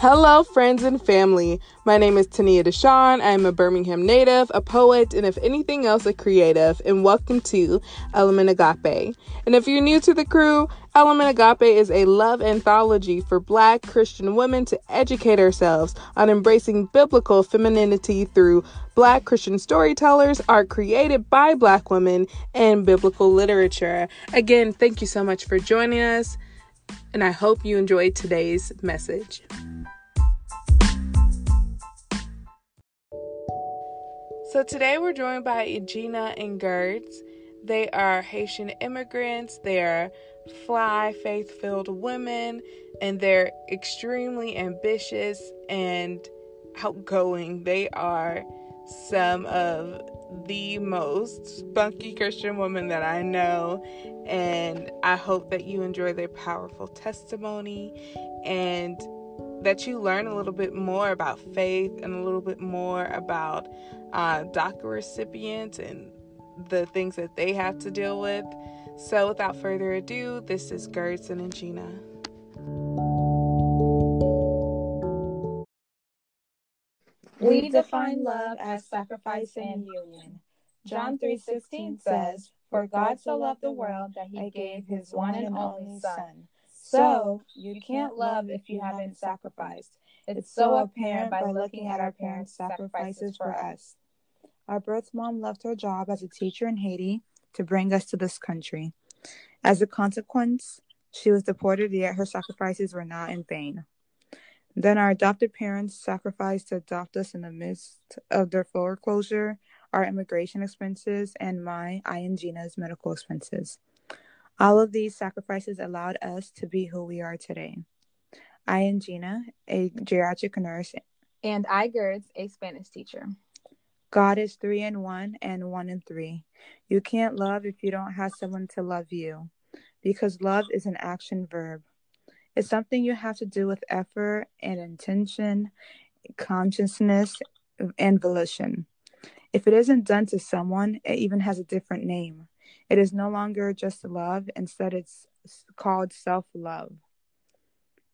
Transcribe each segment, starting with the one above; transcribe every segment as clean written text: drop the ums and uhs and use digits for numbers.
Hello, friends and family. My name is Tania Deshawn. I am a Birmingham native, a poet, and if anything else, a creative. And welcome to Element Agape. And if you're new to the crew, Element Agape is a love anthology for Black Christian women to educate ourselves on embracing biblical femininity through Black Christian storytellers, art created by Black women, and biblical literature. Again, thank you so much for joining us, and I hope you enjoyed today's message. So today we're joined by Indjina and Guerds. They are Haitian immigrants. They are fly, faith-filled women, and they're extremely ambitious and outgoing. They are some of the most spunky Christian women that I know, and I hope that you enjoy their powerful testimony and that you learn a little bit more about faith and a little bit more about DACA recipients and the things that they have to deal with. So without further ado, this is Guerds and Indjina. We define love as sacrifice and union. John 3:16 says, "For God so loved the world that he gave his one and only Son." So, you can't love if you haven't sacrificed. It's so apparent by looking at our parents' sacrifices for us. Our birth mom left her job as a teacher in Haiti to bring us to this country. As a consequence, she was deported, yet her sacrifices were not in vain. Then our adopted parents sacrificed to adopt us in the midst of their foreclosure, our immigration expenses, and Indjina's medical expenses. All of these sacrifices allowed us to be who we are today. Indjina, a geriatric nurse, and Guerds, a Spanish teacher. God is 3 in 1 and 1 in 3. You can't love if you don't have someone to love you, because love is an action verb. It's something you have to do with effort and intention, consciousness, and volition. If it isn't done to someone, it even has a different name. It is no longer just love. Instead, it's called self-love.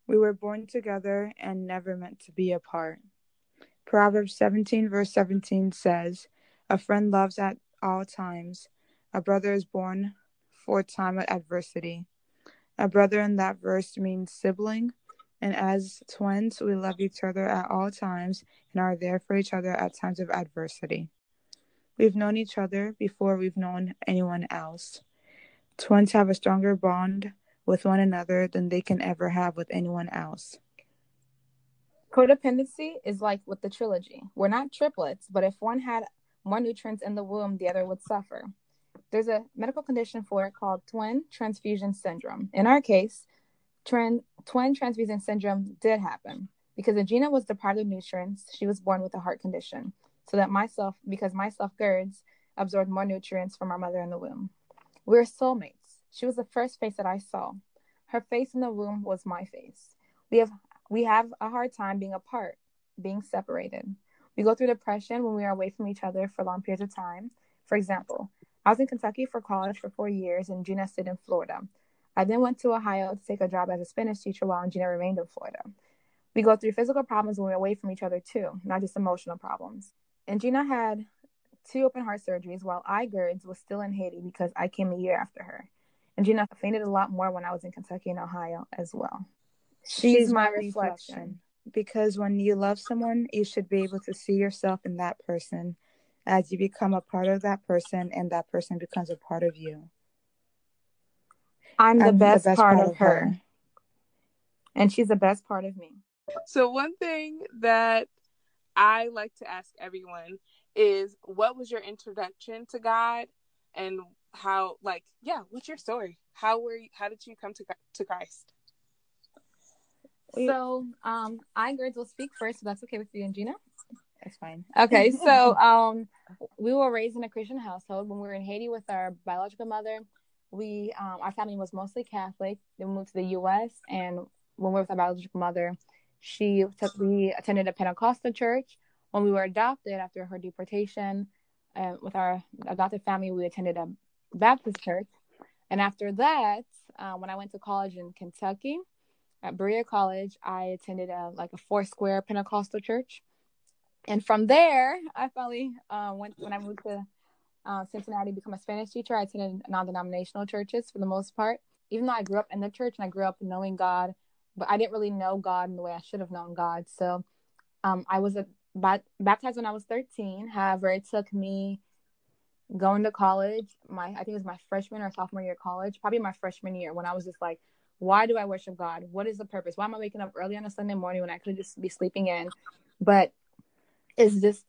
We were born together and never meant to be apart. Proverbs 17 verse 17 says, "A friend loves at all times. A brother is born for a time of adversity." A brother in that verse means sibling, and as twins, we love each other at all times and are there for each other at times of adversity. We've known each other before we've known anyone else. Twins have a stronger bond with one another than they can ever have with anyone else. Codependency is like with the trilogy. We're not triplets, but if one had more nutrients in the womb, the other would suffer. There's a medical condition for it called twin transfusion syndrome. In our case, twin transfusion syndrome did happen. Because Indjina was deprived of nutrients, she was born with a heart condition. So that because myself, Guerds, absorbed more nutrients from our mother in the womb. We were soulmates. She was the first face that I saw. Her face in the womb was my face. We have a hard time being apart, being separated. We go through depression when we are away from each other for long periods of time. For example, I was in Kentucky for college for 4 years, and Indjina stayed in Florida. I then went to Ohio to take a job as a Spanish teacher while Indjina remained in Florida. We go through physical problems when we're away from each other too, not just emotional problems. Indjina had 2 open heart surgeries while Guerds was still in Haiti because I came a year after her. Indjina fainted a lot more when I was in Kentucky and Ohio as well. She's my reflection. Because when you love someone, you should be able to see yourself in that person as you become a part of that person and that person becomes a part of you. I'm the best part of her. And she's the best part of me. So one thing that I like to ask everyone is, what was your introduction to God, and how, what's your story? How did you come to Christ? So, Guerds will speak first, if that's okay with you, Indjina. That's fine. Okay, so we were raised in a Christian household. When we were in Haiti with our biological mother, our family was mostly Catholic. Then we moved to the U.S., and when we were with our biological mother, we attended a Pentecostal church. When we were adopted after her deportation, with our adopted family, we attended a Baptist church. And after that, when I went to college in Kentucky, at Berea College, I attended a Foursquare Pentecostal church. And from there, I finally when I moved to Cincinnati to become a Spanish teacher, I attended non-denominational churches for the most part. Even though I grew up in the church and I grew up knowing God, but I didn't really know God in the way I should have known God. So I was baptized when I was 13. However, it took me going to college, I think it was my freshman or sophomore year of college, probably my freshman year, when I was just like, why do I worship God? What is the purpose? Why am I waking up early on a Sunday morning when I could just be sleeping in? But is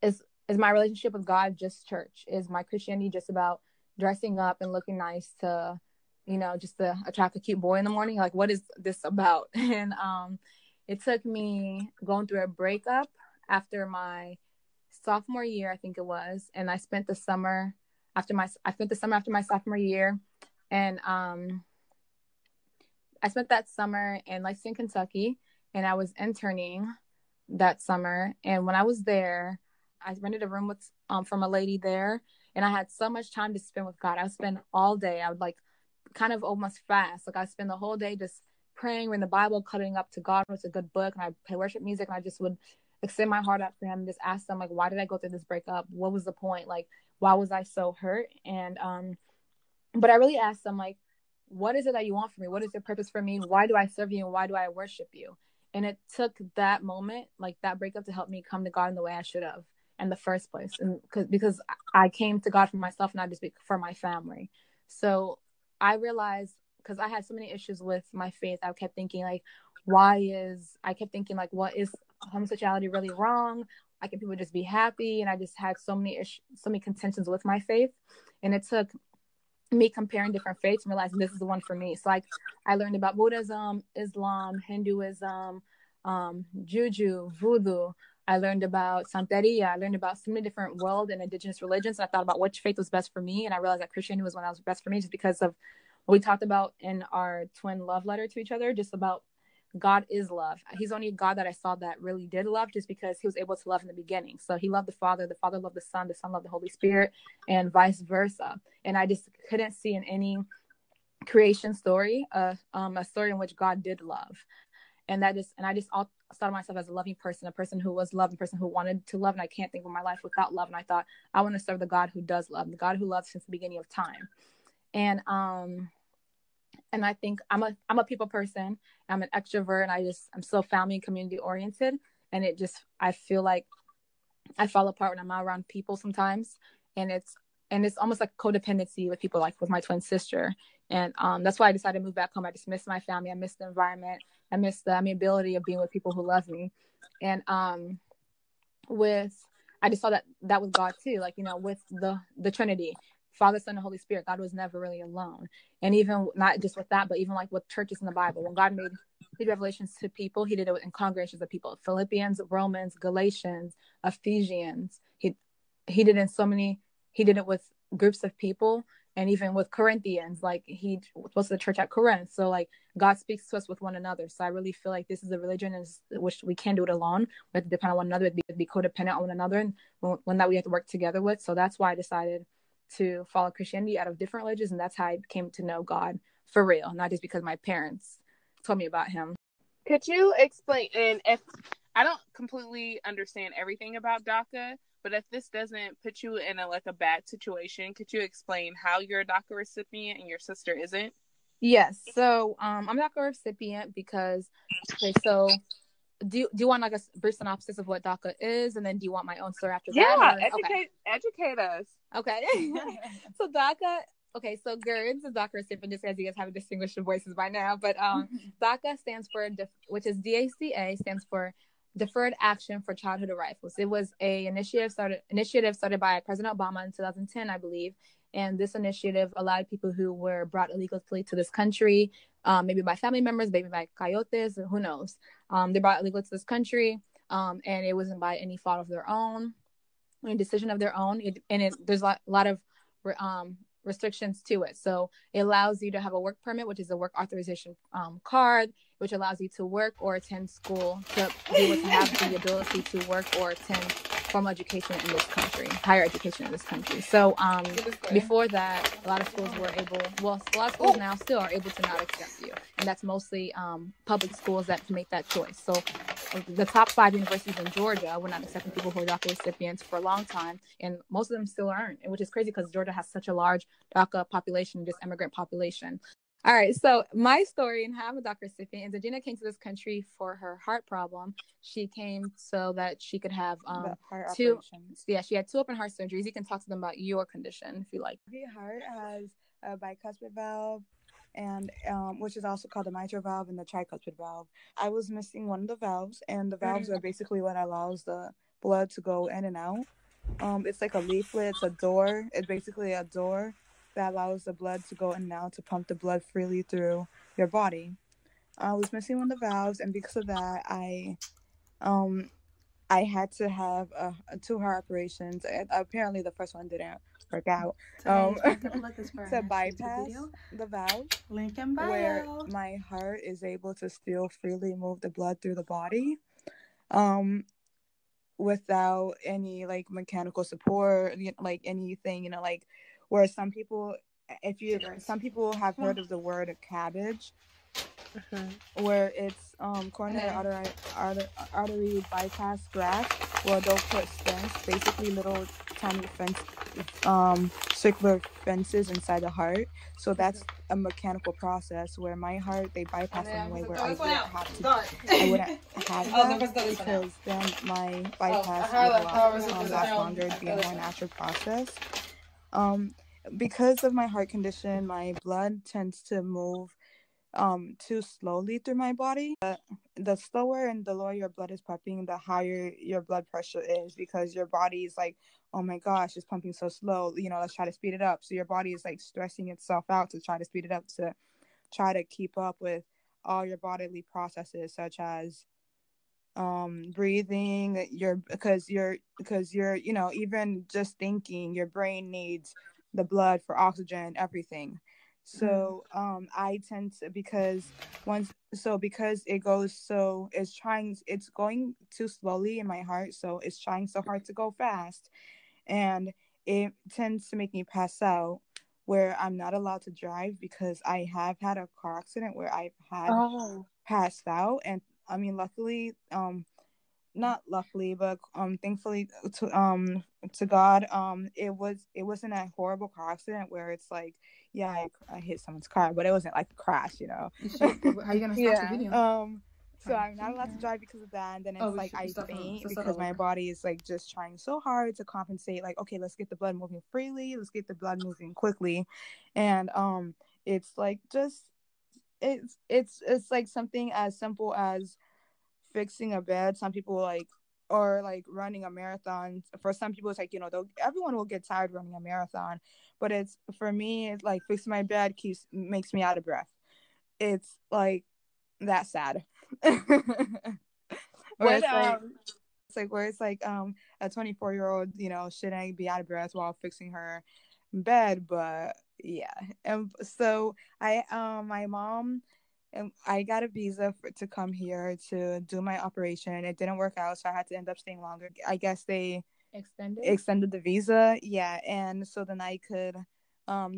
my relationship with God just church? Is my Christianity just about dressing up and looking nice to, just to attract a cute boy in the morning? Like, what is this about? And it took me going through a breakup after my sophomore year, I think it was, and I spent the summer after my sophomore year, and I spent that summer in Lexington, Kentucky, and I was interning that summer. And when I was there, I rented a room with from a lady there, and I had so much time to spend with God. I would spend all day. I would kind of almost fast. Like, I spend the whole day just praying, reading the Bible, cuddling up to God with a good book, and I play worship music, and I just would extend my heart out to him and just ask them, like, why did I go through this breakup? What was the point? Like, why was I so hurt? And but I really asked them, like, what is it that you want from me? What is your purpose for me? Why do I serve you, and why do I worship you? And it took that moment, like that breakup, to help me come to God in the way I should have in the first place. And because I came to God for myself, not just for my family. So I realized, because I had so many issues with my faith, I kept thinking, like, what is homosexuality really wrong? Why can people just be happy? And I just had so many contentions with my faith. And it took me comparing different faiths and realizing this is the one for me. So I learned about Buddhism, Islam, Hinduism, Juju, Voodoo. I learned about Santeria. I learned about so many different world and indigenous religions. And I thought about which faith was best for me. And I realized that Christianity was one that was best for me, just because of what we talked about in our twin love letter to each other, just about God is love. He's only a God that I saw that really did love, just because he was able to love in the beginning. So he loved the Father loved the Son loved the Holy Spirit, and vice versa. And I just couldn't see in any creation story a story in which God did love. And I just saw myself as a loving person, a person who was loved, a person who wanted to love. And I can't think of my life without love. And I thought, I want to serve the God who does love, the God who loves since the beginning of time. And I think I'm a people person. I'm an extrovert, and I'm so family and community oriented. And I feel like I fall apart when I'm not around people sometimes. And it's almost like codependency with people, like with my twin sister. And that's why I decided to move back home. I just miss my family. I miss the environment. I miss the ability of being with people who love me. And I just saw that with God too, like, with the Trinity, Father, Son, and Holy Spirit. God was never really alone. And even not just with that, but even like with churches in the Bible, when God made revelations to people, he did it in congregations of people. Philippians, Romans, Galatians, Ephesians. He did it with groups of people. And even with Corinthians, like he was the church at Corinth. So like God speaks to us with one another. So I really feel like this is a religion in which we can't do it alone. We have to depend on one another, be codependent on one another, and one that we have to work together with. So that's why I decided to follow Christianity out of different religions. And that's how I came to know God for real, not just because my parents told me about him. Could you explain, and if I don't completely understand everything about DACA, but if this doesn't put you in a bad situation, could you explain how you're a DACA recipient and your sister isn't? Yes. So I'm a DACA recipient because, okay, so do you want like a brief synopsis of what DACA is, and then do you want my own story after that? Yeah, educate us. Okay. So DACA, okay, so Guerds is DACA recipient, just as you guys have distinguished your voices by now, but DACA stands for, which is DACA, stands for Deferred Action for Childhood Arrivals. It was a initiative started by President Obama in 2010, I believe. And this initiative allowed people who were brought illegally to this country, maybe by family members, maybe by coyotes, who knows. They brought illegally to this country, and it wasn't by any fault of their own, any decision of their own. There's a lot of restrictions to it. So it allows you to have a work permit, which is a work authorization card, which allows you to work or attend school, to be able to have the ability to work or attend formal education in this country, higher education in this country. So before that, a lot of schools were able, well, a lot of schools now still are able to not accept you. And that's mostly public schools that make that choice. So the top 5 universities in Georgia were not accepting people who are DACA recipients for a long time. And most of them still aren't, which is crazy because Georgia has such a large DACA population, just immigrant population. All right, so my story and how I'm a DACA recipient is Indjina came to this country for her heart problem. She came so that she could have heart 2 operations. Yeah, she had 2 open heart surgeries. You can talk to them about your condition if you like. Every heart has a bicuspid valve, and which is also called the mitral valve and the tricuspid valve. I was missing one of the valves, and the valves are basically what allows the blood to go in and out. It's like a leaflet. It's a door. It's basically a door that allows the blood to go in and out to pump the blood freely through your body. I was missing one of the valves, and because of that, I had to have 2 heart operations. Apparently, the first one didn't work out. To bypass the valve, link in bio, where my heart is able to still freely move the blood through the body, without any like mechanical support, like anything, like where some people have heard of the word cabbage, where it's coronary artery bypass graft, where they'll put stents, basically little tiny circular fences inside the heart. So that's a mechanical process where my heart, they bypass in a way where I wouldn't have that, because then my bypass would last longer, be a more natural process. Because of my heart condition, my blood tends to move too slowly through my body. The slower and the lower your blood is pumping, the higher your blood pressure is, because your body is like, oh my gosh, it's pumping so slow, let's try to speed it up. So your body is like stressing itself out to try to speed it up, to try to keep up with all your bodily processes, such as breathing, because you're even just thinking, your brain needs the blood for oxygen, everything. So I tend to, because it's going too slowly in my heart, so it's trying so hard to go fast, and it tends to make me pass out, where I'm not allowed to drive, because I have had a car accident where I've had passed out. And I mean, luckily, not luckily, but thankfully to God, it wasn't a horrible car accident where it's like, yeah, I hit someone's car, but it wasn't like a crash, How are you gonna stop the video? So I'm not allowed to drive because of that, and then it's I faint because my body is like just trying so hard to compensate, like, okay, let's get the blood moving freely, let's get the blood moving quickly. And it's like just it's like something as simple as fixing a bed. Some people or running a marathon. For some people, it's like, everyone will get tired running a marathon, but for me, it's like fixing my bed makes me out of breath. It's like that sad. Where it's like a 24-year-old, shouldn't be out of breath while fixing her bed. But yeah. And so my mom, and I got a visa to come here to do my operation. It didn't work out, so I had to end up staying longer. I guess they extended the visa. Yeah. And so then I could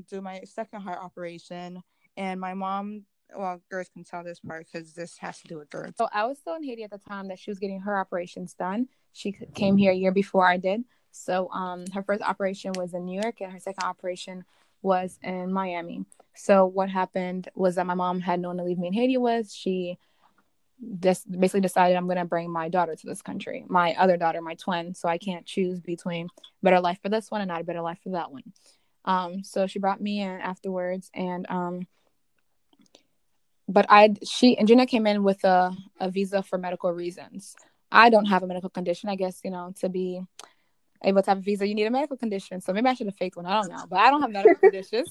do my second heart operation. And my mom, well, Guerds can tell this part because this has to do with Guerds. So I was still in Haiti at the time that she was getting her operations done. She came here a year before I did. So her first operation was in New York, and her second operation was in Miami. So what happened was that my mom had no one to leave me in Haiti with. She just basically decided, I'm going to bring my daughter to this country, my other daughter, my twin. So I can't choose between better life for this one and not a better life for that one. So she brought me in afterwards, and but Indjina came in with a visa for medical reasons. I don't have a medical condition. I guess, to be able to have a visa, you need a medical condition. So maybe I should have faked one. I don't know. But I don't have medical conditions.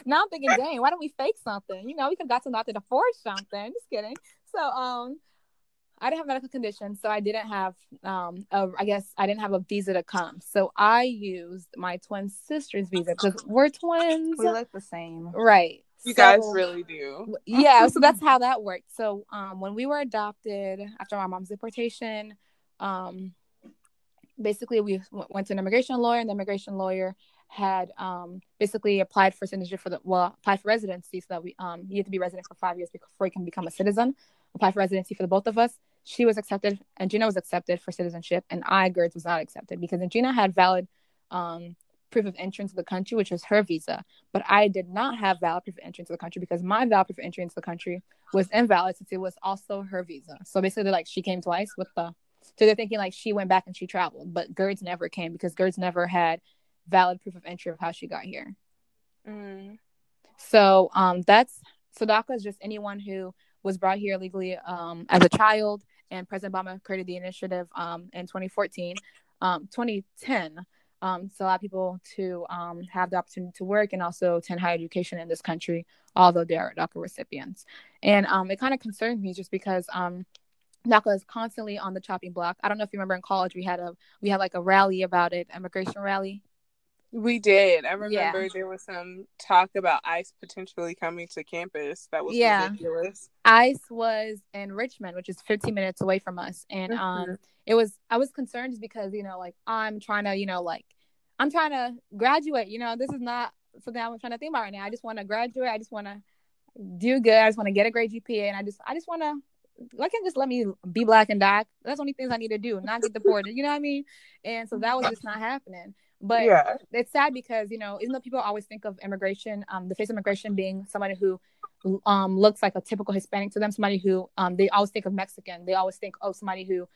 Now I'm thinking, dang, why don't we fake something? We could have got some doctor to forge something. Just kidding. So I didn't have medical conditions. So I didn't have, I didn't have a visa to come. So I used my twin sister's visa because we're twins. We look the same. Right. You guys really do. Yeah. So that's how that worked. So when we were adopted after my mom's deportation, basically we went to an immigration lawyer, and the immigration lawyer had basically applied for citizenship applied for residency, so that we you have to be resident for 5 years before you can become a citizen. Applied for residency for the both of us. She was accepted, and Gina was accepted for citizenship, and Guerds was not accepted because Gina had valid proof of entrance to the country, which was her visa, but I did not have valid proof of entry into the country because my valid proof of entry into the country was invalid since it was also her visa. So basically, like, she came twice with the. So they're thinking like she went back and she traveled, but Guerds never came because Guerds never had valid proof of entry of how she got here. So that's DACA is just anyone who was brought here illegally as a child, and President Obama created the initiative in 2010. So allow people to have the opportunity to work and also attend higher education in this country, although they are DACA recipients. And it kind of concerns me just because DACA is constantly on the chopping block. I don't know if you remember in college we had like a rally about it, immigration rally. We did. I remember there was some talk about ICE potentially coming to campus. That was ridiculous. ICE was in Richmond, which is 15 minutes away from us. And I was concerned just because, like, I'm trying to graduate. This is not something I'm trying to think about right now. I just want to graduate. I just want to do good. I just want to get a great GPA. And I just want to, like, just let me be Black and die. That's the only things I need to do, not get deported. You know what I mean? And so that was just not happening. But it's sad because, even though people always think of immigration, the face of immigration being somebody who looks like a typical Hispanic to them, somebody who they always think of Mexican. They always think, somebody who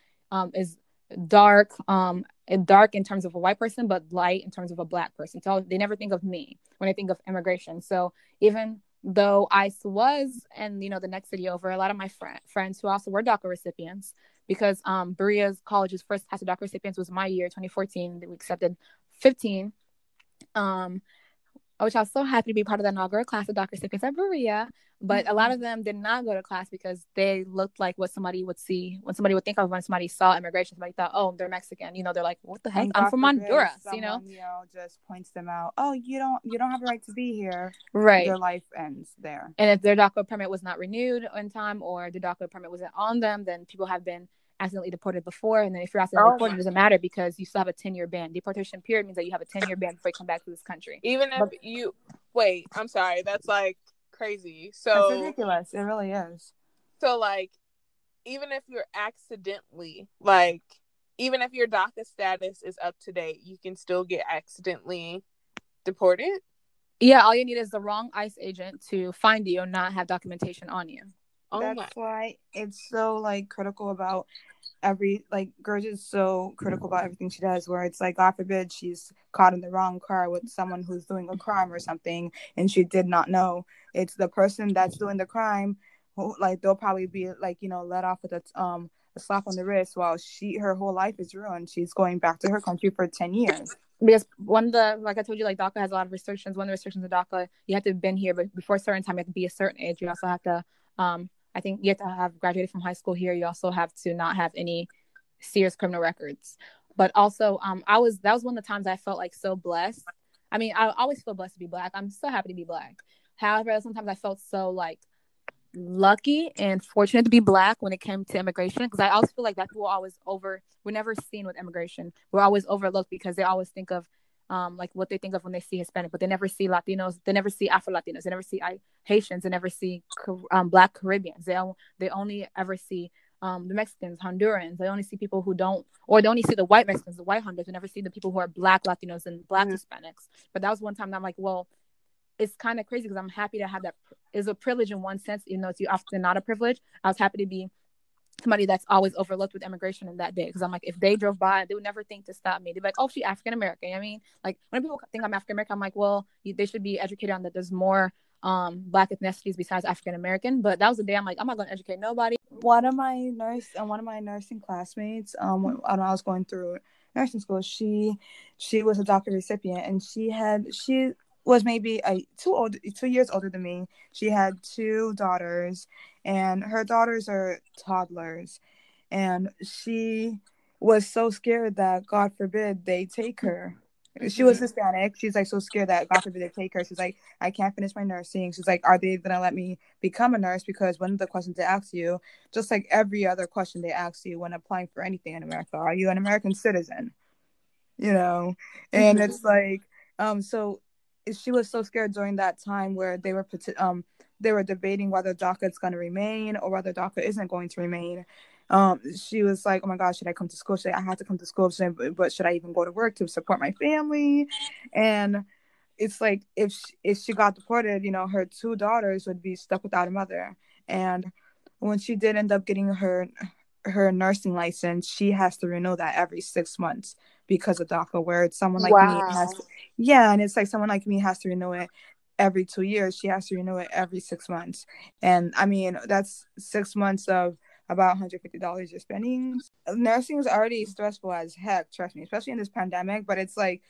is dark in terms of a white person, but light in terms of a Black person. So they never think of me when they think of immigration. So even though ICE was in, the next city over, a lot of my friends who also were DACA recipients, because Berea's college's first class of DACA recipients was my year, 2014. We accepted 15, which I was so happy to be part of the inaugural class of DACA recipients at Berea. But a lot of them did not go to class because they looked like what somebody would see, when somebody would think of when somebody saw immigration. Somebody thought, oh, they're Mexican. They're like, what the heck? I'm from Honduras. Someone, just points them out. Oh, you don't have a right to be here. Right. Their life ends there. And if their DACA permit was not renewed in time, or the DACA permit wasn't on them, then people have been accidentally deported before. And then if you're accidentally deported, it doesn't matter because you still have a 10-year ban. Deportation period means that you have a 10-year ban before you come back to this country. Even if wait, I'm sorry, that's like crazy. So it's ridiculous. It really is. So like, even if you're accidentally, like, even if your DACA status is up to date, you can still get accidentally deported? Yeah, all you need is the wrong ICE agent to find you and not have documentation on you. That's why it's so, like, critical about Guerds is so critical about everything she does, where it's like, God forbid she's caught in the wrong car with someone who's doing a crime or something and she did not know. It's the person that's doing the crime who, like, they'll probably be like, let off with a slap on the wrist while her whole life is ruined. She's going back to her country for 10 years. Because like I told you, like, DACA has a lot of restrictions. One of the restrictions of DACA, you have to have been here, but before a certain time, you have to be a certain age. You also have to, I think you have to have graduated from high school here. You also have to not have any serious criminal records. But also, that was one of the times I felt like so blessed. I mean, I always feel blessed to be Black. I'm so happy to be Black. However, sometimes I felt so, like, lucky and fortunate to be Black when it came to immigration, because I also feel like Black people are always we're never seen with immigration. We're always overlooked because they always think of like what they think of when they see Hispanic, but they never see Latinos, they never see Afro-Latinos, they never see Haitians, they never see Black Caribbeans. They only ever see the Mexicans, Hondurans. They only see people who don't, or they only see the white Mexicans, the white Hondurans. They never see the people who are Black Latinos and Black Hispanics. But that was one time that I'm like, well, it's kind of crazy because I'm happy to have that. It's a privilege in one sense, even though it's often not a privilege. I was happy to be somebody that's always overlooked with immigration in that day, because I'm like, if they drove by, they would never think to stop me. They'd be like, oh, she's African American. I mean, like, when people think I'm African American, I'm like, well, they should be educated on that there's more Black ethnicities besides African American. But that was the day I'm like, I'm not going to educate nobody. One of my nursing classmates, when I was going through nursing school, she was a DACA recipient, and she was maybe 2 years older than me. She had 2 daughters, and her daughters are toddlers, and she was so scared that, God forbid, they take her. She was Hispanic. She's like so scared that, God forbid, they take her. She's like, I can't finish my nursing. She's like, are they gonna let me become a nurse? Because one of the questions they ask you, just like every other question they ask you when applying for anything in America, are you an American citizen? And it's like, so she was so scared during that time where they were debating whether DACA is going to remain or whether DACA isn't going to remain. She was like, oh my gosh, should I come to school? I have to come to school, but should I even go to work to support my family? And it's like, if she got deported, her two daughters would be stuck without a mother. And when she did end up getting her nursing license, she has to renew that every 6 months because of DACA, where it's someone like me and it's like someone like me has to renew it every 2 years. She has to renew it every 6 months. And I mean, that's 6 months of about $150 you're spending. Nursing is already stressful as heck, trust me, especially in this pandemic. But it's like,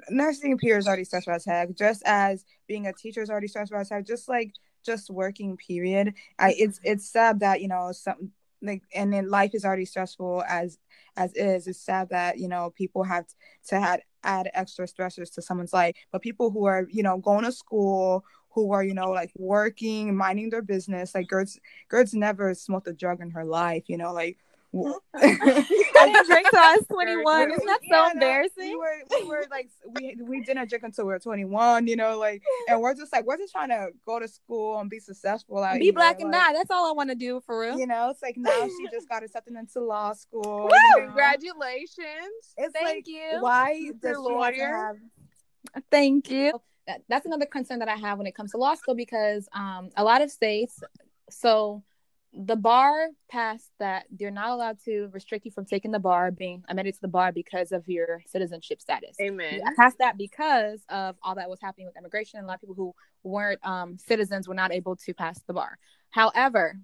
nursing period is already stressful as heck, just as being a teacher is already stressful as heck, just working period. It's sad that some, like, and then life is already stressful as is. It's sad that people have to add extra stressors to someone's life. But people who are going to school, who are like working, minding their business, like Gertz never smoked a drug in her life, like. I didn't drink till I was 21. Isn't that so embarrassing? We were like, we didn't drink until we were 21, like, and we're just trying to go to school and be successful out be here. black and die. That's all I want to do, for real. It's like, now she just got accepted into law school. Congratulations. Thank you. Why does she have to have... Thank you. That's another concern that I have when it comes to law school, because a lot of states, so the bar passed that they're not allowed to restrict you from taking the bar, being admitted to the bar, because of your citizenship status. Amen. I passed that because of all that was happening with immigration. A lot of people who weren't citizens were not able to pass the bar. However,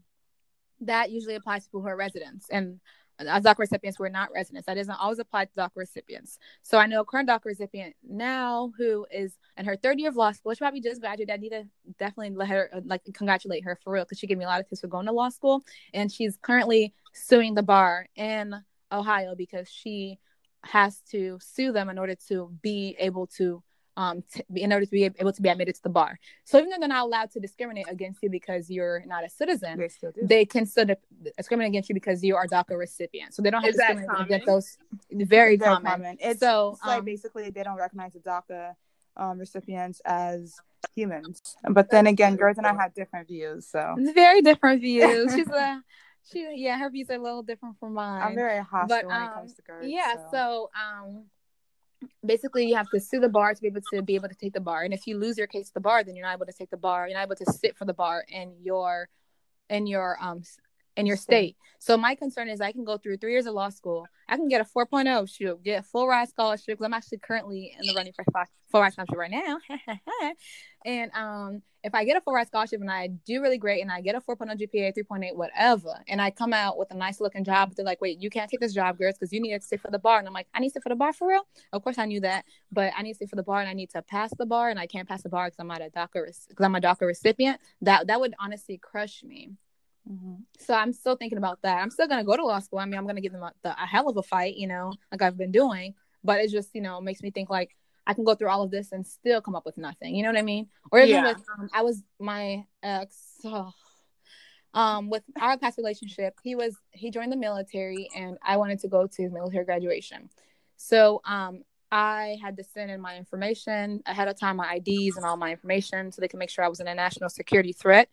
that usually applies to people who are residents, and as DACA recipients, we're not residents. That doesn't always apply to DACA recipients. So I know a current DACA recipient now who is in her third year of law school. She probably just graduated. I need to definitely let her, congratulate her for real, because she gave me a lot of tips for going to law school. And she's currently suing the bar in Ohio because she has to sue them in order to be able to be able to be admitted to the bar. So even though they're not allowed to discriminate against you because you're not a citizen, they can still discriminate against you because you are DACA recipient. So they don't have to discriminate against those. Very common. It's like basically they don't recognize the DACA recipients as humans. But then again, Guerds and I have different views. So very different views. Her views are a little different from mine. I'm very hostile when it comes to Guerds. So basically you have to sue the bar to be able to take the bar. And if you lose your case at the bar, then you're not able to take the bar. You're not able to sit for the bar in your state. So my concern is I can go through 3 years of law school. I can get a 4.0, get a full ride scholarship, because I'm actually currently in the running for full ride scholarship right now. And if I get a full ride scholarship and I do really great and I get a 4.0 GPA, 3.8, whatever, and I come out with a nice looking job, but they're like, wait, you can't take this job, girls, because you need to sit for the bar. And I'm like, I need to sit for the bar for real? Of course I knew that, but I need to sit for the bar and I need to pass the bar, and I can't pass the bar because I'm a DACA recipient. That would honestly crush me. Mm-hmm. So I'm still thinking about that. I'm still going to go to law school. I mean, I'm going to give them a hell of a fight, like I've been doing. But it just, makes me think like I can go through all of this and still come up with nothing. You know what I mean? Or even with, my ex, with our past relationship, he joined the military and I wanted to go to his military graduation. So I had to send in my information ahead of time, my IDs and all my information, so they can make sure I wasn't a national security threat.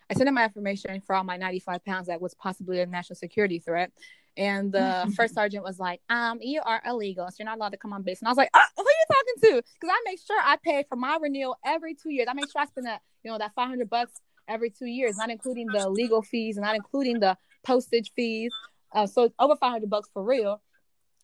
I sent in my information for all my 95 pounds that was possibly a national security threat. And the first sergeant was like, you are illegal, so you're not allowed to come on base. And I was like, who are you talking to? Because I make sure I pay for my renewal every 2 years. I make sure I spend that, that $500 every 2 years, not including the legal fees and not including the postage fees. So it's over $500 for real.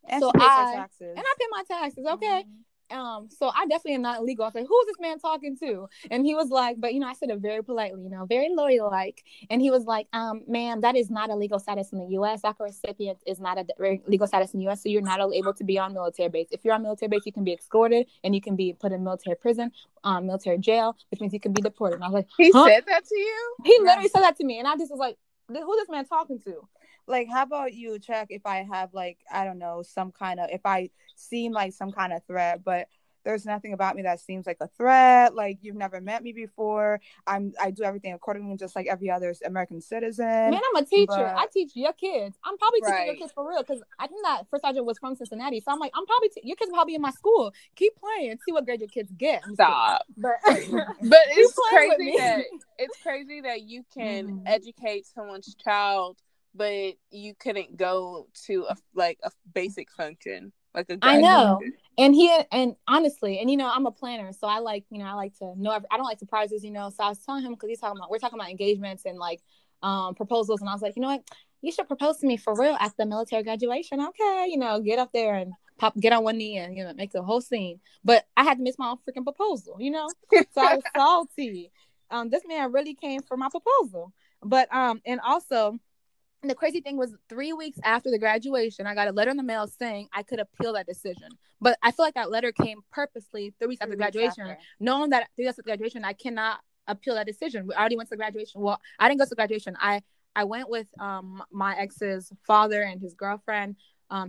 And so I pay my taxes. Okay. Mm-hmm. So I definitely am not illegal. I was like, who's this man talking to? And he was like, but I said it very politely, very loyal like. And he was like, ma'am, that is not a legal status in the U.S. DACA recipient is not a legal status in the U.S. So you're not able to be on military base. If you're on military base, you can be escorted and you can be put in military prison, military jail, which means you can be deported. And I was like, he said that to you? He literally said that to me, and I just was like, who's this man talking to? Like, how about you check if I have, like, I don't know, if I seem like some kind of threat, but there's nothing about me that seems like a threat. Like, you've never met me before. I do everything accordingly, just like every other American citizen. Man, I'm a teacher. But... I teach your kids. I'm probably teaching your kids for real, because I think that first sergeant was from Cincinnati. So I'm like, I'm probably your kids will probably in my school. Keep playing, see what grade your kids get. Stop. But it's crazy that you can educate someone's child, but you couldn't go to a basic function. Like a I know. And honestly, and I'm a planner, so I like to know. I don't like surprises, So I was telling him, because we're talking about engagements and like proposals, and I was like, you know what, you should propose to me for real at the military graduation. Okay, get up there and get on one knee and make the whole scene. But I had to miss my own freaking proposal, so I was salty. This man really came for my proposal, but and also. The crazy thing was, 3 weeks after the graduation, I got a letter in the mail saying I could appeal that decision. But I feel like that letter came purposely 3 weeks after graduation, knowing that 3 weeks after graduation, I cannot appeal that decision. We already went to graduation. Well, I didn't go to graduation. I went with my ex's father and his girlfriend,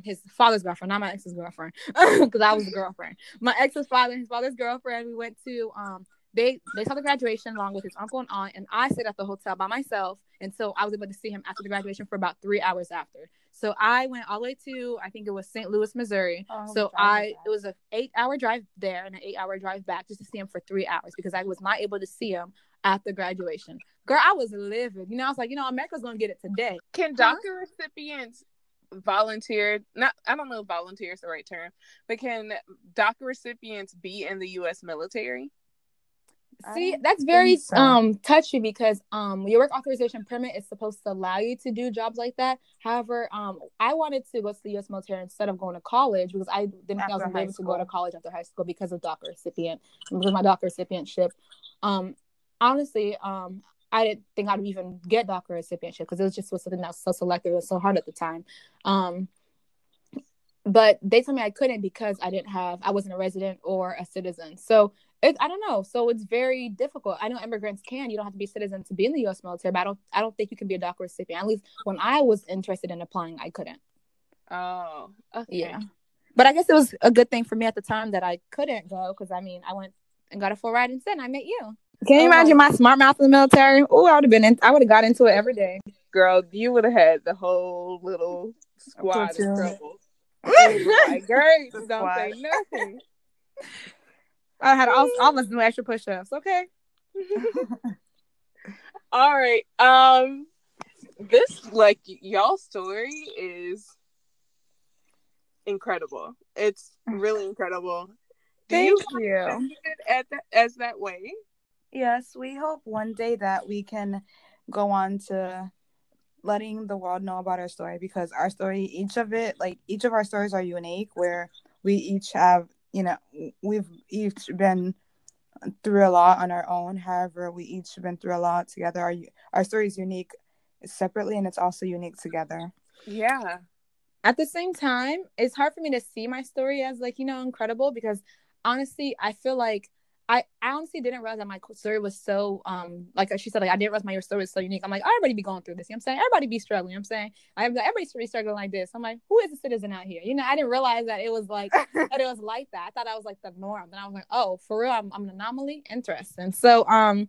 his father's girlfriend, not my ex's girlfriend, because I was the girlfriend. My ex's father and his father's girlfriend. We went to they saw the graduation along with his uncle and aunt, and I stayed at the hotel by myself until I was able to see him after the graduation for about 3 hours after. So I went all the way to, I think it was St. Louis, Missouri. It was an 8-hour drive there and an 8-hour drive back just to see him for 3 hours, because I was not able to see him after graduation. Girl, I was livid. I was like, America's gonna get it today. Can DACA recipients volunteer? I don't know if volunteer is the right term, but can DACA recipients be in the U.S. military? See, that's very touchy, because your work authorization permit is supposed to allow you to do jobs like that. However, I wanted to go to the U.S. military instead of going to college, because I didn't think I was going to be able to go to college after high school because of DACA recipient, because my DACA recipientship. Honestly, I didn't think I'd even get DACA recipientship, because it was something that was so selective and so hard at the time. But they told me I couldn't because I wasn't a resident or a citizen. So I don't know. So it's very difficult. I know immigrants can. You don't have to be a citizen to be in the U.S. military, but I don't think you can be a DACA recipient. At least when I was interested in applying, I couldn't. Oh, okay. Yeah. But I guess it was a good thing for me at the time that I couldn't go, because I went and got a full ride instead, and I met you. Can you imagine my smart mouth in the military? Oh, I would have got into it every day. Girl, you would have had the whole little squad of trouble. Like, great, don't say nothing. I had all of us do extra push-ups. Okay. All right. This y'all's story is incredible. It's really incredible. Thank you. As that way. Yes, we hope one day that we can go on to letting the world know about our story, because our story, each of our stories are unique, where we each have, we've each been through a lot on our own. However, we each been through a lot together. Our story is unique separately, and it's also unique together. Yeah. At the same time, it's hard for me to see my story as incredible, because honestly, I feel like I honestly didn't realize that my story was so like she said, I didn't realize my story was so unique. I'm like, everybody be going through this. You know what I'm saying? Everybody be struggling. You know what I'm saying? Everybody's struggling like this. I'm like, who is a citizen out here? I didn't realize that it was like that it was like that. I thought I was like the norm. Then I was like, oh, for real, I'm an anomaly. Interesting. So I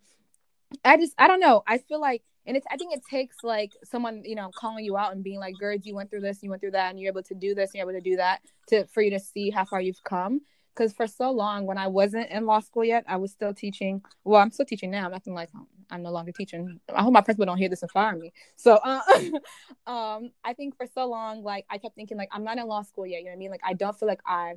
don't know. I feel like, and I think it takes like someone, calling you out and being like, Guerds, you went through this, you went through that, and you're able to do this, and you're able to do that for you to see how far you've come. Because for so long, when I wasn't in law school yet, I was still teaching. Well, I'm still teaching now. I'm acting like I'm no longer teaching. I hope my principal don't hear this and fire me. So, I think for so long, like I kept thinking, like I'm not in law school yet. You know what I mean? Like I don't feel like I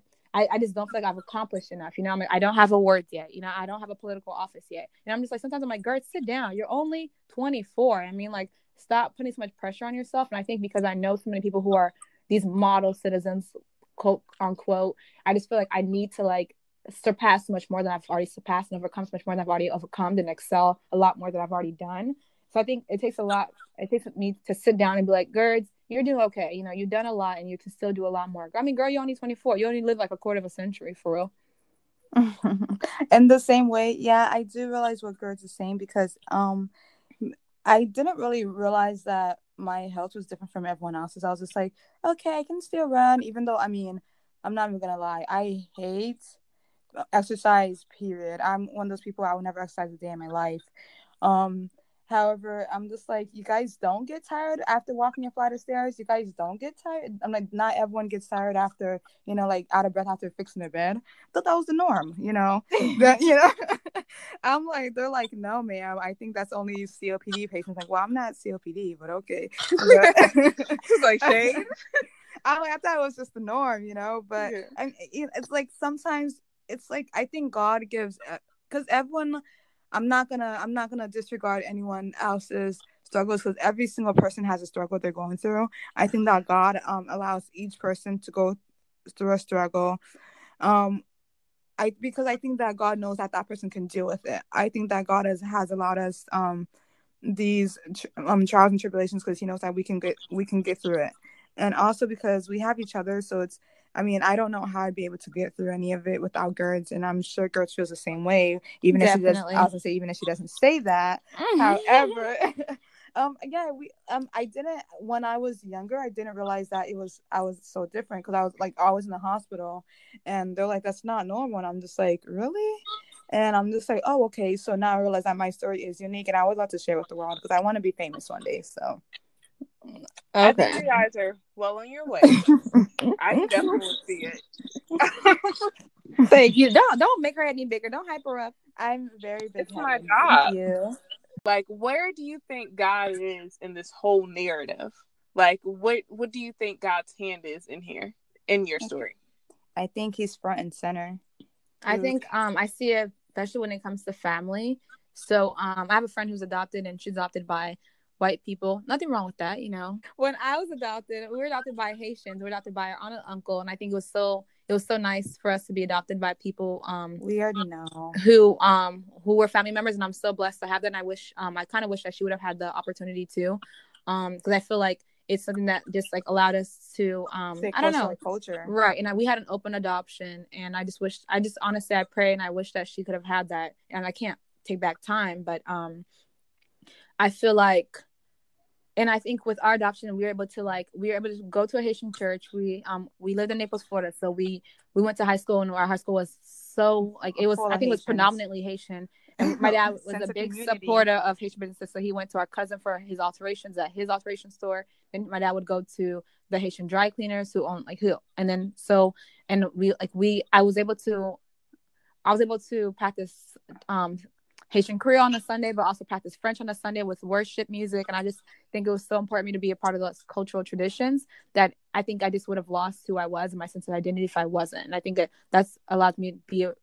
just don't feel like I've accomplished enough. I'm like, I don't have awards yet. I don't have a political office yet. And I'm just like, sometimes I'm like, Gert, sit down. You're only 24. I mean, like, stop putting so much pressure on yourself. And I think because I know so many people who are these model citizens, quote unquote, I just feel like I need to like surpass so much more than I've already surpassed, and overcome so much more than I've already overcome, and excel a lot more than I've already done. So I think it takes me to sit down and be like, Guerds, you're doing okay. You've done a lot, and you can still do a lot more. I mean, girl, you're only 24. You only live like a quarter of a century, for real. In the same way, yeah, I do realize what Guerds is saying, because I didn't really realize that my health was different from everyone else's. I was just like, okay, I can still run, even though, I mean, I'm not even gonna lie, I hate exercise, period. I'm one of those people, I will never exercise a day in my life. However, I'm just like, you guys don't get tired after walking a flight of stairs. You guys don't get tired. I'm like, not everyone gets tired after, like out of breath after fixing their bed. I thought that was the norm, that, I'm like, they're like, no, ma'am. I think that's only COPD patients. Like, well, I'm not COPD, but okay. It's like shade. I thought it was just the norm, but Yeah. it's like sometimes it's like, I think God gives, because everyone, I'm not gonna disregard anyone else's struggles, because every single person has a struggle they're going through. I think that God allows each person to go through a struggle, because I think that God knows that person can deal with it. I think that God has allowed us these trials and tribulations because He knows that we can get through it, and also because we have each other. So I don't know how I'd be able to get through any of it without Guerds, and I'm sure Guerds feels the same way, even Definitely. even if she doesn't say that. However, I didn't, when I was younger, I didn't realize that I was so different, because I was like always in the hospital, and they're like, that's not normal, and I'm just like, really? And I'm just like, oh, okay. So now I realize that my story is unique, and I would love to share with the world, because I want to be famous one day. So I think you guys are well on your way. I can definitely see it. Thank you. Don't make her any bigger. Don't hype her up. I'm very big. It's my Thank job. you. Like, where do you think God is in this whole narrative? Like, what do you think God's hand is in here, in your story? I think He's front and center. I think I see it, especially when it comes to family. So I have a friend who's adopted, and she's adopted by white people. Nothing wrong with that, When I was adopted, we were adopted by Haitians. We were adopted by our aunt and uncle, and I think it was so nice for us to be adopted by people we already know who were family members, and I'm so blessed to have that. And I kind of wish that she would have had the opportunity to, because I feel like it's something that just like allowed us to I don't know, culture, right? And we had an open adoption, and I just honestly, I pray and I wish that she could have had that. And I can't take back time, but I feel like, and I think with our adoption, we were able to go to a Haitian church. We lived in Naples, Florida, so we went to high school, and our high school was so like, it was, I think it was predominantly Haitian. And my dad was a big supporter of Haitian businesses, so he went to our cousin for his alterations at his alteration store. And my dad would go to the Haitian dry cleaners who own and then I was able to practice Haitian Creole on a Sunday, but also practice French on a Sunday with worship music. And I just think it was so important for me to be a part of those cultural traditions that I think I just would have lost who I was and my sense of identity if I wasn't. And I think that's allowed me to be a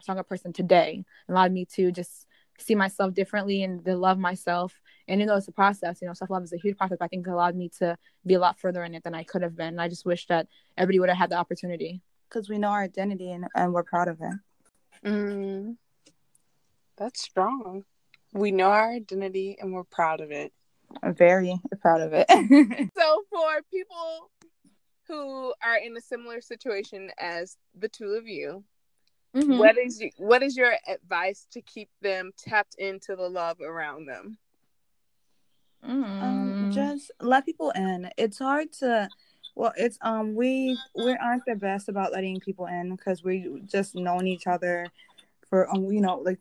stronger person today, allowed me to just see myself differently and to love myself. And it's a process, self-love is a huge process. I think it allowed me to be a lot further in it than I could have been. And I just wish that everybody would have had the opportunity. Because we know our identity and we're proud of it. That's strong. We know our identity and we're proud of it. I'm very proud of it. So for people who are in a similar situation as the two of you, what is your advice to keep them tapped into the love around them? Just let people in. It's hard to, it's we aren't the best about letting people in, because we just known each other for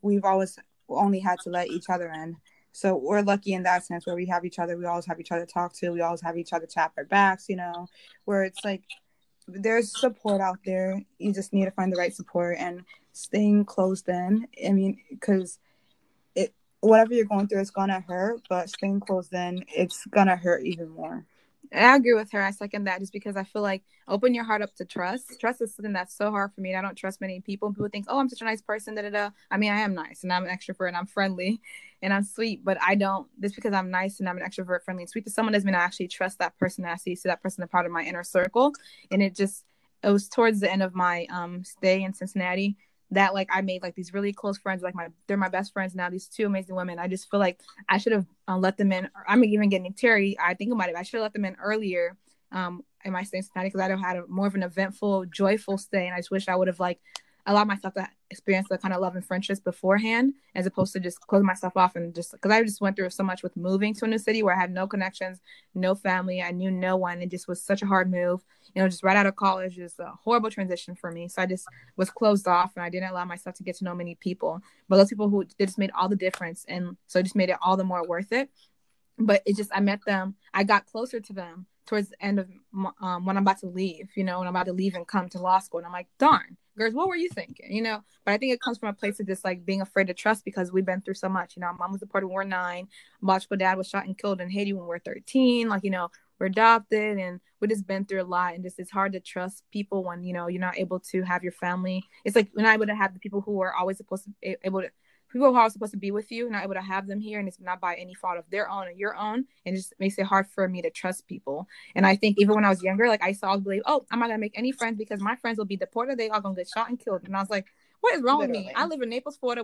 we've always only had to let each other in. So we're lucky in that sense, where we have each other. We always have each other to talk to. We always have each other tap our backs, where it's like there's support out there. You just need to find the right support, and staying closed in. I mean, because whatever you're going through, it's gonna hurt, but staying closed in, it's gonna hurt even more. I agree with her. I second that, just because I feel like open your heart up to trust. Trust is something that's so hard for me. I don't trust many people. People think, oh, I'm such a nice person. I mean, I am nice, and I'm an extrovert, and I'm friendly, and I'm sweet. But I don't, just because I'm nice and I'm an extrovert, friendly, and sweet to someone, doesn't mean I actually trust that person. I see that person as part of my inner circle. And it was towards the end of my stay in Cincinnati that I made these really close friends. They're my best friends now, these two amazing women. I just feel like I should have let them in. I'm even getting teary. I think about it. I should have let them in earlier in my stay in Cincinnati, because I had more of an eventful, joyful stay. And I just wish I would have allow myself to experience the kind of love and friendships beforehand, as opposed to just close myself off. And just because I just went through so much with moving to a new city where I had no connections, no family, I knew no one. It just was such a hard move, just right out of college, just a horrible transition for me. So I just was closed off, and I didn't allow myself to get to know many people. But those people it just made all the difference, and so it just made it all the more worth it. But I met them, I got closer to them towards the end of when I'm about to leave, when I'm about to leave and come to law school. And I'm like, darn, girls, what were you thinking? But I think it comes from a place of just like being afraid to trust, because we've been through so much. Mom was deported when we were 9. Biological dad was shot and killed in Haiti when we were 13. We're adopted, and we just been through a lot. And just, it's hard to trust people when, you're not able to have your family. It's like we're not able to have the people who are always supposed to be able to, people who are supposed to be with you, not able to have them here, and it's not by any fault of their own or your own, and it just makes it hard for me to trust people. And I think even when I was younger, like I used to always believe, oh, I'm not gonna make any friends because my friends will be deported, they all gonna get shot and killed. And I was like, what is wrong with me? I live in Naples, Florida,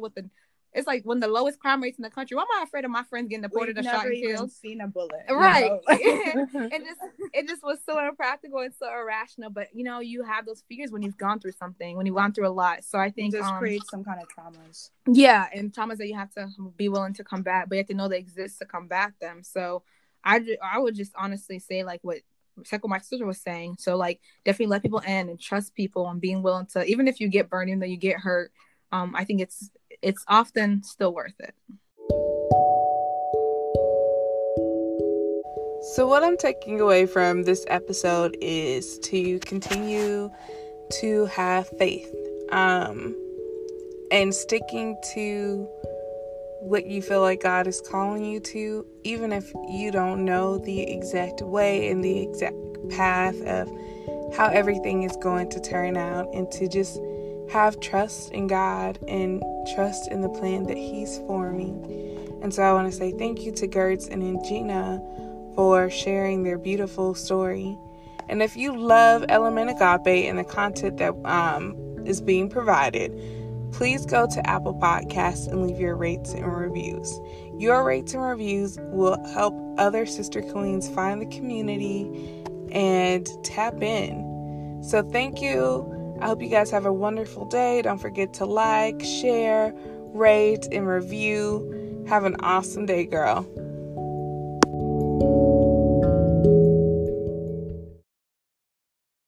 it's like one of the lowest crime rates in the country. Why am I afraid of my friends getting deported or shot and killed? We've never even seen a bullet. Right. It just was so impractical and so irrational. But, you have those fears when you've gone through something, when you've gone through a lot. So I think... it just creates some kind of traumas. Yeah, and traumas that you have to be willing to combat, but you have to know they exist to combat them. So I would just honestly say, like, what my sister was saying. So, like, definitely let people in and trust people, and being willing to, even if you get burned, even though you get hurt, I think it's often still worth it. So what I'm taking away from this episode is to continue to have faith, and sticking to what you feel like God is calling you to, even if you don't know the exact way and the exact path of how everything is going to turn out, and to just have trust in God and trust in the plan that He's forming. And so I want to say thank you to Guerds and Indjina for sharing their beautiful story. And if you love Element Agape and the content that is being provided, please go to Apple Podcasts and leave your rates and reviews. Your rates and reviews will help other sister queens find the community and tap in. So thank you. I hope you guys have a wonderful day. Don't forget to like, share, rate, and review. Have an awesome day, girl.